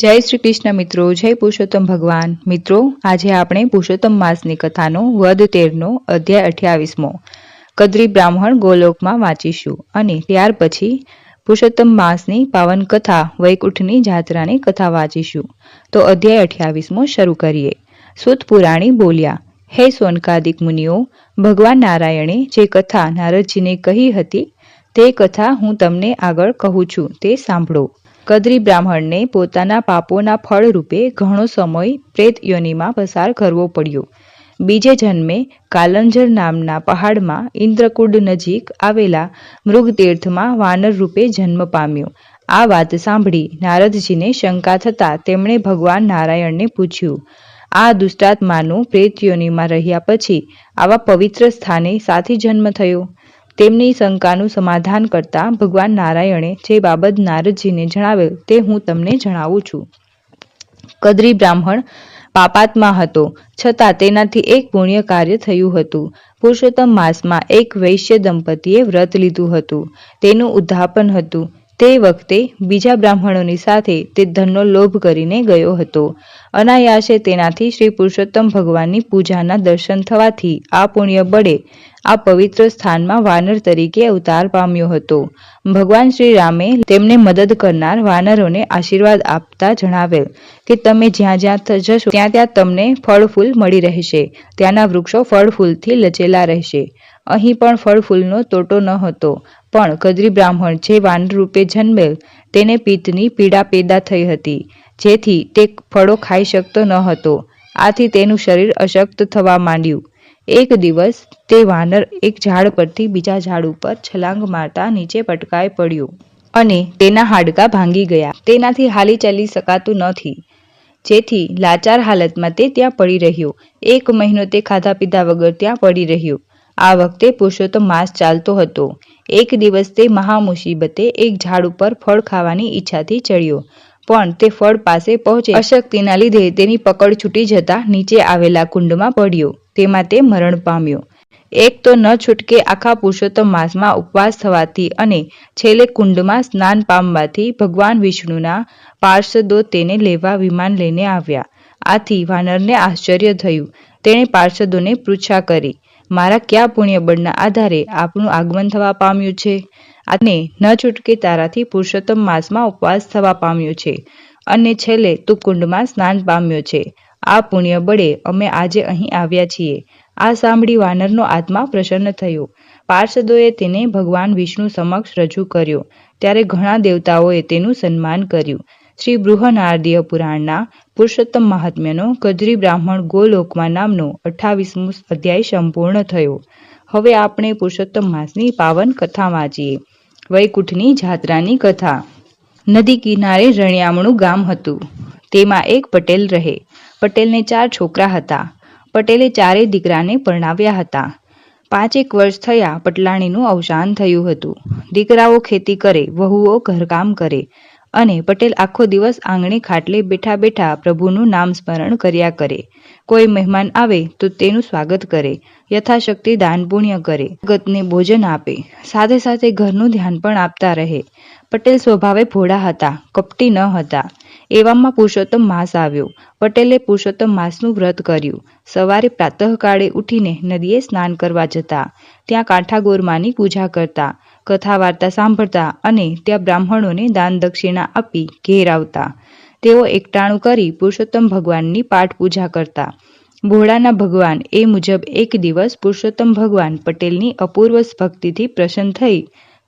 જય શ્રી કૃષ્ણ મિત્રો, જય પુરુષોત્તમ ભગવાન મિત્રો। આજે આપણે પુરુષોત્તમ માસની કથાનો વદ 13નો અધ્યાય 28મો કદ્રી બ્રાહ્મણ ગોલોકમાં વાંચીશું અને ત્યાર પછી પુરુષોત્તમ માસની પાવન કથા વૈકુંઠની જાત્રાની કથા વાંચીશું। તો અધ્યાય 28મો શરૂ કરીએ। સૂત પુરાણી બોલ્યા, હે સોનકાદિક મુનિઓ, ભગવાન નારાયણે જે કથા નારદજીને કહી હતી તે કથા હું તમને આગળ કહું છું, તે સાંભળો। કદ્રી બ્રાહ્મણને પોતાના પાપોના ફળ રૂપે ઘણો સમય પ્રેત યોનિમાં પસાર કરવો પડ્યો। બીજે જન્મે કાલંજર નામના પહાડમાં ઇન્દ્રકૂડ નજીક આવેલા મૃગતીર્થમાં વાનર રૂપે જન્મ પામ્યો। આ વાત સાંભળી નારદજીને શંકા થતાં તેમણે ભગવાન નારાયણને પૂછ્યું, આ દુષ્ટાત્માનું પ્રેત યોનિમાં રહ્યા પછી આવા પવિત્ર સ્થાને સાથી જન્મ થયો? તેમની શંકાનું સમાધાન કરતા ભગવાન નારાયણે જે બાબત નારદજીને જણાવેલ તે હું તમને જણાવું છું। કદ્રી બ્રાહ્મણ પાપાત્મા હતો, છતાં તેનાથી એક પુણ્ય કાર્ય થયું હતું। પુરુષોત્તમ માસમાં એક વૈશ્ય દંપતીએ વ્રત લીધું હતું, તેનું ઉદ્યાપન હતું। તે વખતે બીજા બ્રાહ્મણોની સાથે તે ધનનો લોભ કરીને ગયો હતો। અનાયાસે તેનાથી શ્રી પુરુષોત્તમ ભગવાનની પૂજાના દર્શન થવાથી આ પુણ્ય બળે આ પવિત્ર સ્થાનમાં વાનર તરીકે અવતાર પામ્યો હતો। ભગવાન શ્રી રામે તેમને મદદ કરનાર વાનરોને આશીર્વાદ આપતા જણાવેલ કે તમે જ્યાં જ્યાં જશો ત્યાં ત્યાં તમને ફળ ફૂલ મળી રહેશે, ત્યાંના વૃક્ષો ફળ ફૂલથી લચેલા રહેશે। અહીં પણ ફળ ફૂલનો તોટો ન હતો, પણ કદ્રી બ્રાહ્મણ જે વાનર રૂપે જન્મેલ તેને પિત્તની પીડા પેદા થઈ હતી, જેથી તે ફળો ખાઈ શકતો ન હતો। આથી તેનું શરીર અશક્ત થવા માંડ્યું। એક દિવસ તે વાનર એક ઝાડ પરથી બીજા ઝાડ ઉપર છલાંગ મારતા નીચે પટકાઈ પડ્યો અને તેના હાડકાં ભાંગી ગયા। તેનાથી હાલી ચાલી શકાતું નથી, જેથી લાચાર હાલતમાં તે ત્યાં પડી રહ્યો। 1 મહિનો તે ખાધા પીધા વગર ત્યાં પડી રહ્યો। આ વખતે પુરુષોત્તમ માસ ચાલતો હતો। એક દિવસ તે મહા મુસીબતે એક ઝાડ ઉપર ફળ ખાવાની ઈચ્છાથી ચડ્યો, પણ તે ફળ પાસે પહોંચે અશક્તિના લીધે તેની પકડ છૂટી જતા નીચે આવેલા કુંડમાં પડ્યો, તેમાં તે મરણ પામ્યો। એક તો ન છૂટકે આખા પુરુષોત્તમ માસમાં ઉપવાસ થવાથી અને છેલ્લે કુંડમાં સ્નાન પામવાથી ભગવાન વિષ્ણુના પાર્ષદો તેને લેવા વિમાન લઈને આવ્યા। આથી વાનરને આશ્ચર્ય થયું। તેણે પાર્ષદોને પૃચ્છા કરી, મારા કયા પુણ્ય બળના આધારે આપનું આગમન થવા પામ્યું છે અને ન છૂટકે તારાથી પુરુષોત્તમ માસમાં ઉપવાસ થવા પામ્યો છે અને છેલ્લે તું કુંડમાં સ્નાન પામ્યો છે? આ પુણ્ય બળે અમે આજે અહીં આવ્યા છીએ। આ સાંભળી વાનરનો આત્મા પ્રસન્ન થયો। પાર્ષદોએ તેને ભગવાન વિષ્ણુ સમક્ષ રજૂ કર્યો, ત્યારે ઘણા દેવતાઓએ તેનું સન્માન કર્યું। શ્રી બૃહનારદીય પુરાણના પુરુષોત્તમ મહાત્મ્યનો કદ્રી બ્રાહ્મણ ગોલોકમાં નામનો 28મો અધ્યાય સંપૂર્ણ થયો। હવે આપણે પુરુષોત્તમ માસની પાવન કથા વાંચીએ। વૈકુંઠની જાત્રાની કથા। નદી કિનારે રણિયામણું ગામ હતું, તેમાં એક પટેલ રહે। પટેલને 4 છોકરા હતા। પટેલે 4 દીકરાને પરણાવ્યા હતા। 5 વર્ષ થયા પટલાણીનું અવસાન થયું હતું। દીકરાઓ ખેતી કરે, વહુઓ ઘરકામ કરે અને પટેલ આખો દિવસ આંગણે ખાટલે બેઠા બેઠા પ્રભુનું નામ સ્મરણ કર્યા કરે। કોઈ મહેમાન આવે તો તેનું સ્વાગત કરે, યથાશક્તિ દાન પુણ્ય કરે, જગતને ભોજન આપે, સાથે સાથે ઘરનું ધ્યાન પણ આપતા રહે। પટેલ સ્વભાવે ભોળા હતા, કપટી ન હતા। એવામાં પુરુષોત્તમ માસ આવ્યો। પટેલે પુરુષોત્તમ માસનું વ્રત કર્યું। સવારે પ્રાતઃકાળે ઉઠીને નદીએ સ્નાન કરવા જતા, ત્યાં કાંઠા ગોરમાની પૂજા કરતા, કથા વાર્તા સાંભળતા અને ત્યાં બ્રાહ્મણોને દાન દક્ષિણા આપી ઘેર આવતા। તેઓ એકટાણું કરી પુરુષોત્તમ ભગવાનની પાઠ પૂજા કરતા। ભોળાના ભગવાન એ મુજબ એક દિવસ પુરુષોત્તમ ભગવાન પટેલની અપૂર્વ ભક્તિથી પ્રસન્ન થઈ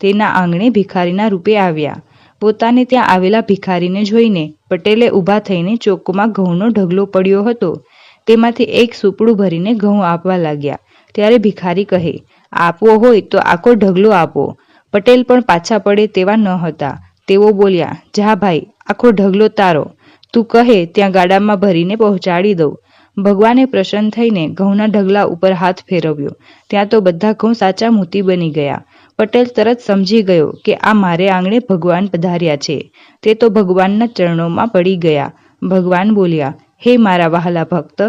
તેના આંગણે ભિખારીના રૂપે આવ્યા। પોતાને ત્યાં આવેલા ભિખારીને જોઈને પટેલે ઊભા થઈને ચોકમાં ઘઉંનો ઢગલો પડ્યો હતો, તેમાંથી એક સુપડું ભરીને ઘઉં આપવા લાગ્યા। ત્યારે ભિખારી કહે, આપવો હોય તો આખો ઢગલો આપો। પટેલ પણ પાછા પડે તેવા ન હતા। તેઓ બોલ્યા, જા ભાઈ, આખો ઢગલો તારો, તું કહે ત્યાં ગાડામાં ભરીને પહોંચાડી દઉં। ભગવાને પ્રસન્ન થઈને ઘઉંના ઢગલા ઉપર હાથ ફેરવ્યો, ત્યાં તો બધા ઘઉં સાચા મોતી બની ગયા। પટેલ તરત સમજી ગયો કે આ મારે આંગણે ભગવાન પધાર્યા છે। તે તો ભગવાનના ચરણોમાં પડી ગયા। ભગવાન બોલ્યા, હે મારા વહાલા ભક્ત,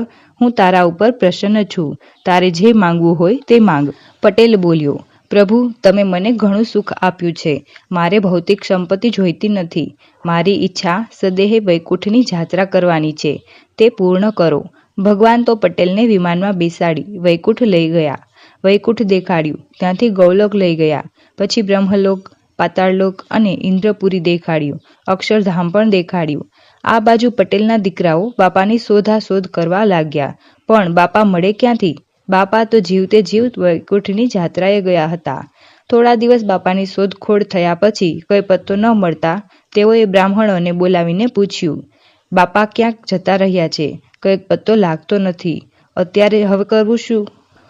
હું તારા ઉપર પ્રસન્ન છું, તારે જે માંગવું હોય તે માંગ। પટેલ બોલ્યો, પ્રભુ, તમે મને ઘણું સુખ આપ્યું છે. મારે ભૌતિક સંપત્તિ જોઈતી નથી. મારી ઈચ્છા સદેહે વૈકુંઠની જાત્રા કરવાની છે. તે પૂર્ણ કરો. ભગવાન તો પટેલને વિમાનમાં બેસાડી વૈકુંઠ લઈ ગયા. વૈકુંઠ દેખાડ્યું, ત્યાંથી ગૌલોક લઈ ગયા. પછી બ્રહ્મલોક, પાતાળલોક અને ઇન્દ્રપુરી દેખાડ્યું. અક્ષરધામ પણ દેખાડ્યું. આ બાજુ પટેલના દીકરાઓ બાપાની શોધાશોધ કરવા લાગ્યા, પણ બાપા મળે ક્યાંથી? બાપા તો જીવતે જીવ વૈકુંઠની જાત્રાએ ગયા હતા. થોડા દિવસ બાપાની શોધખોળ થયા પછી કોઈ પત્તો ન મળતા તેઓએ બ્રાહ્મણોને બોલાવીને પૂછ્યું, બાપા ક્યાંક જતા રહ્યા છે, કંઈક પત્તો લાગતો નથી. અત્યારે હવે કરવું શું?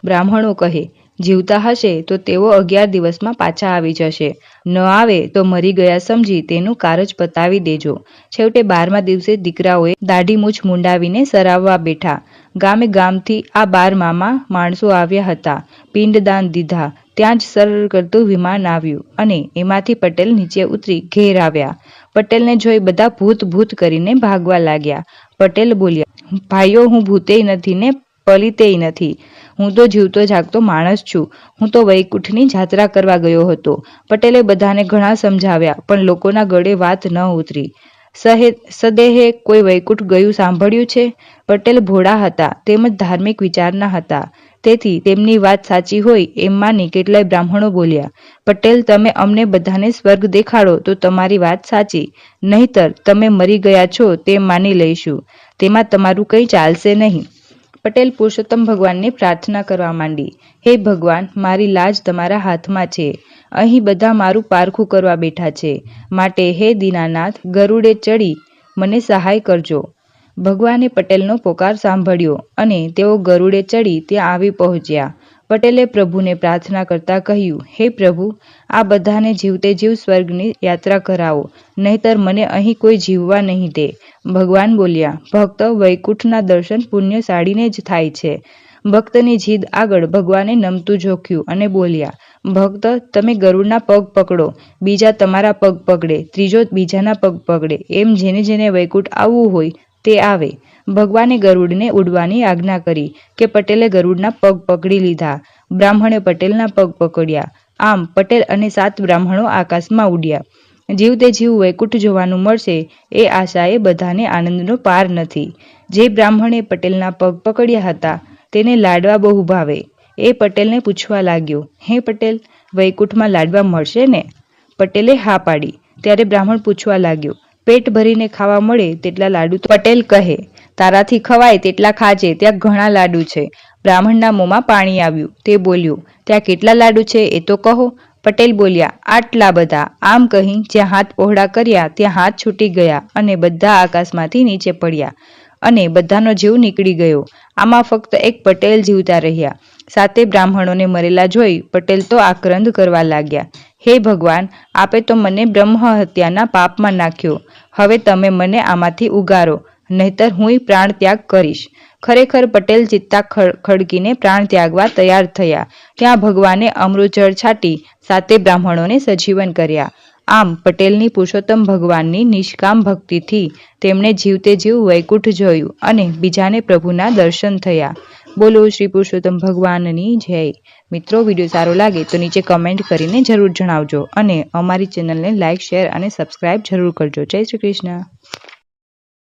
બ્રાહ્મણો કહે, જીવતા હશે તો તેઓ 11 દિવસમાં પાછા આવી જશે. ન આવે તો મરી ગયા સમજી તેનું કારજ પતાવી દેજો. છેવટે 12મા દિવસે દીકરાઓએ દાઢી મૂછ મુંડાવીને સરાવવા બેઠા. ગામે ગામથી આ 12મામાં માણસો આવ્યા હતા. પિંડદાન દીધા. ત્યાં જ સરળ કરતું વિમાન આવ્યું અને એમાંથી પટેલ નીચે ઉતરી ઘેર આવ્યા. પટેલને જોઈ બધા ભૂત ભૂત કરીને ભાગવા લાગ્યા. પટેલ બોલ્યા, ભાઈઓ, હું ભૂતેય નથી ને પલિતેય નથી. હું તો જીવતો જાગતો માણસ છું. હું તો વૈકુંઠની જાત્રા કરવા ગયો હતો. પટેલે બધાને ઘણા સમજાવ્યા, પણ લોકોના ગળે વાત ન ઉતરી. સદેહે કોઈ વૈકુંઠ ગયું સાંભળ્યું છે? પટેલ ભોળા હતા, તેમજ ધાર્મિક વિચારના હતા. તેથી તેમની વાત સાચી હોય એમ માની કેટલાય બ્રાહ્મણો બોલ્યા, પટેલ, તમે અમને બધાને સ્વર્ગ દેખાડો તો તમારી વાત સાચી, નહીતર તમે મરી ગયા છો તેમ માની લઈશું. તેમાં તમારું કંઈ ચાલશે નહીં. પટેલ પુરુષોત્તમ ભગવાનને પ્રાર્થના કરવા માંડી, હે ભગવાન, મારી લાજ તમારા હાથમાં છે. અહીં બધા મારું પારખું કરવા બેઠા છે. માટે હે દીનાનાથ, ગરુડે ચડી મને સહાય કરજો. ભગવાને પટેલનો પોકાર સાંભળ્યો અને તેઓ ગરુડે ચડી ત્યાં આવી પહોંચ્યા. પટેલે પ્રભુને પ્રાર્થના કરતા કહ્યું, હે પ્રભુ, આ બધાને જીવતે જીવ સ્વર્ગની યાત્રા કરાવો, નહીતર મને અહીં કોઈ જીવવા નહીં દે. ભગવાન બોલ્યા, ભક્ત, વૈકુંઠના દર્શન પુણ્યશાળીને જ થાય છે. ભક્તની જીદ આગળ ભગવાને નમતું જોખ્યું અને બોલ્યા, ભક્ત, તમે ગરુડના પગ પકડો, બીજા તમારા પગ પકડે, ત્રીજો બીજાના પગ પકડે, એમ જેને જેને વૈકુંઠ આવવું હોય તે આવે. ભગવાને ગરુડને ઉડવાની આજ્ઞા કરી કે પટેલે ગરુડના પગ પકડી લીધા. બ્રાહ્મણે પટેલના પગ પકડ્યા. આમ પટેલ અને 7 બ્રાહ્મણો આકાશમાં ઉડ્યા. જીવતે જીવ વૈકુંઠ જોવાનું મળશે એ આશાએ બધાને આનંદનો પાર નથી. જે બ્રાહ્મણે પટેલના પગ પકડ્યા હતા તેને લાડવા બહુ ભાવે. એ પટેલને પૂછવા લાગ્યો, હે પટેલ, વૈકુંઠમાં લાડવા મળશે ને? પટેલે હા પાડી. ત્યારે બ્રાહ્મણ પૂછવા લાગ્યો, પેટ ભરીને ખાવા મળે તેટલા લાડુ? પટેલ કહે, તારાથી ખવાય તેટલા ખાજે, ત્યાં ઘણા લાડુ છે. બ્રાહ્મણના મોંમાં પાણી આવ્યું. તે બોલ્યો, ત્યાં કેટલા લાડુ છે એ તો કહો. પટેલ બોલ્યા, આટલા બધા. આમ કહી જ્યાં હાથ પહોળા કર્યા ત્યાં હાથ છૂટી ગયા અને બધા આકાશમાંથી નીચે પડ્યા અને બધાનો જીવ નીકળી ગયો. આમાં ફક્ત એક પટેલ જીવતા રહ્યા. 7 બ્રાહ્મણોને મરેલા જોઈ પટેલ તો આક્રંદ કરવા લાગ્યા, હે ભગવાન, આપે તો મને બ્રહ્મ હત્યાના પાપમાં નાખ્યો. હવે તમે મને આમાંથી ઉગારો, નહીતર હુંય પ્રાણ ત્યાગ કરીશ. ખરેખર પટેલ ચિત્તા ખડકીને પ્રાણ ત્યાગવા તૈયાર થયા. ત્યાં ભગવાને અમૃત જળ છાંટી 7 બ્રાહ્મણોને સજીવન કર્યા. આમ પટેલની પુરુષોત્તમ ભગવાનની નિષ્કામ ભક્તિથી તેમણે જીવતે જીવ વૈકુંઠ જોયું અને બીજાને પ્રભુના દર્શન થયા. બોલો શ્રી પુરુષોત્તમ ભગવાનની જય. મિત્રો, વિડીયો સારો લાગે તો નીચે કમેન્ટ કરીને જરૂર જણાવજો અને અમારી ચેનલને લાઇક, શેર અને સબસ્ક્રાઇબ જરૂર કરજો. જય શ્રી કૃષ્ણ.